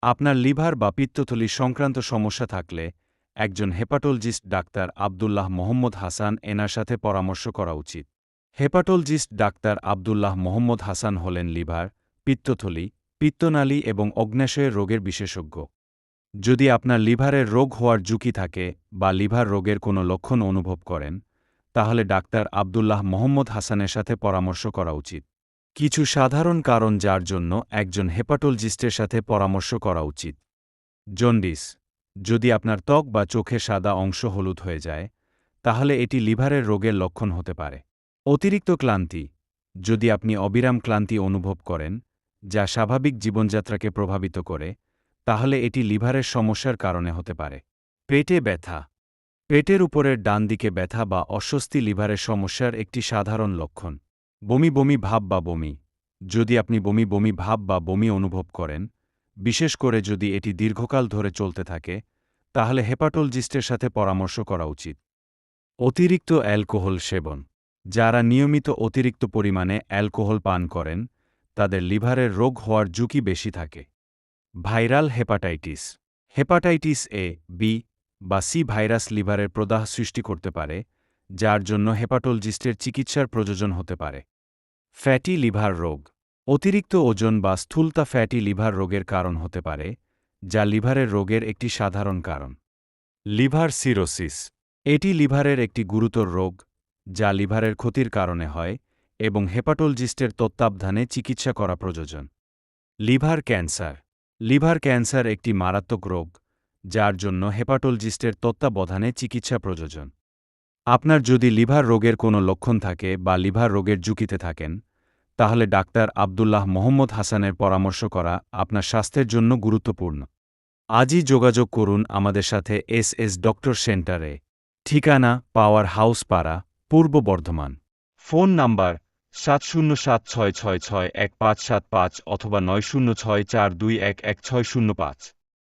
আপনার লিভার বা পিত্তথলি সংক্রান্ত সমস্যা থাকলে একজন হেপাটোলজিস্ট ডাক্তার আব্দুল্লাহ মোহাম্মদ হাসান এনার সাথে পরামর্শ করা উচিত। হেপাটোলজিস্ট ডাক্তার আব্দুল্লাহ মোহাম্মদ হাসান হলেন লিভার, পিত্তথলি, পিত্তনালী এবং অগ্ন্যাশয়ের রোগের বিশেষজ্ঞ। যদি আপনার লিভারের রোগ হওয়ার ঝুঁকি থাকে বা লিভার রোগের কোনো লক্ষণ অনুভব করেন, তাহলে ডাক্তার আব্দুল্লাহ মোহাম্মদ হাসানের সাথে পরামর্শ করা উচিত। কিছু সাধারণ কারণ যার জন্য একজন হেপাটোলজিস্টের সাথে পরামর্শ করা উচিত। জন্ডিস। যদি আপনার ত্বক বা চোখের সাদা অংশ হলুদ হয়ে যায়, তাহলে এটি লিভারের রোগের লক্ষণ হতে পারে। অতিরিক্ত ক্লান্তি। যদি আপনি অবিরাম ক্লান্তি অনুভব করেন, যা স্বাভাবিক জীবনযাত্রাকে প্রভাবিত করে, তাহলে এটি লিভারের সমস্যার কারণে হতে পারে। পেটে ব্যথা। পেটের উপরের ডান দিকে ব্যথা বা অস্বস্তি লিভারের সমস্যার একটি সাধারণ লক্ষণ। বমি বমি ভাব বা বমি। যদি আপনি বমি বমি ভাব বা বমি অনুভব করেন, বিশেষ করে যদি এটি দীর্ঘকাল ধরে চলতে থাকে, তাহলে হেপাটোলজিস্টের সাথে পরামর্শ করা উচিত। অতিরিক্ত অ্যালকোহল সেবন। যারা নিয়মিত অতিরিক্ত পরিমাণে অ্যালকোহল পান করেন, তাদের লিভারের রোগ হওয়ার ঝুঁকি বেশি থাকে। Viral hepatitis. Hepatitis A, B বা সি ভাইরাস লিভারের প্রদাহ সৃষ্টি করতে পারে, যার জন্য হেপাটোলজিস্টের চিকিৎসার প্রয়োজন হতে পারে। ফ্যাটি লিভার রোগ। অতিরিক্ত ওজন বা স্থূলতা ফ্যাটি লিভার রোগের কারণ হতে পারে, যা লিভারের রোগের একটি সাধারণ কারণ। Liver cirrhosis. এটি লিভারের একটি গুরুতর রোগ, যা লিভারের ক্ষতির কারণে হয় এবং হেপাটোলজিস্টের তত্ত্বাবধানে চিকিৎসা করা প্রয়োজন। Liver cancer. লিভার ক্যান্সার একটি মারাত্মক রোগ, যার জন্য হেপাটোলজিস্টের তত্ত্বাবধানে চিকিৎসা প্রয়োজন। আপনার যদি লিভার রোগের কোনো লক্ষণ থাকে বা লিভার রোগের ঝুঁকিতে থাকেন, তাহলে ডাক্তার আব্দুল্লাহ মোহাম্মদ হাসানের পরামর্শ করা আপনার স্বাস্থ্যের জন্য গুরুত্বপূর্ণ। আজই যোগাযোগ করুন আমাদের সাথে এস ডক্টর সেন্টারে। ঠিকানা পাওয়ার হাউস পাড়া, পূর্ব বর্ধমান। ফোন নাম্বার 7076661575 অথবা 9064211605।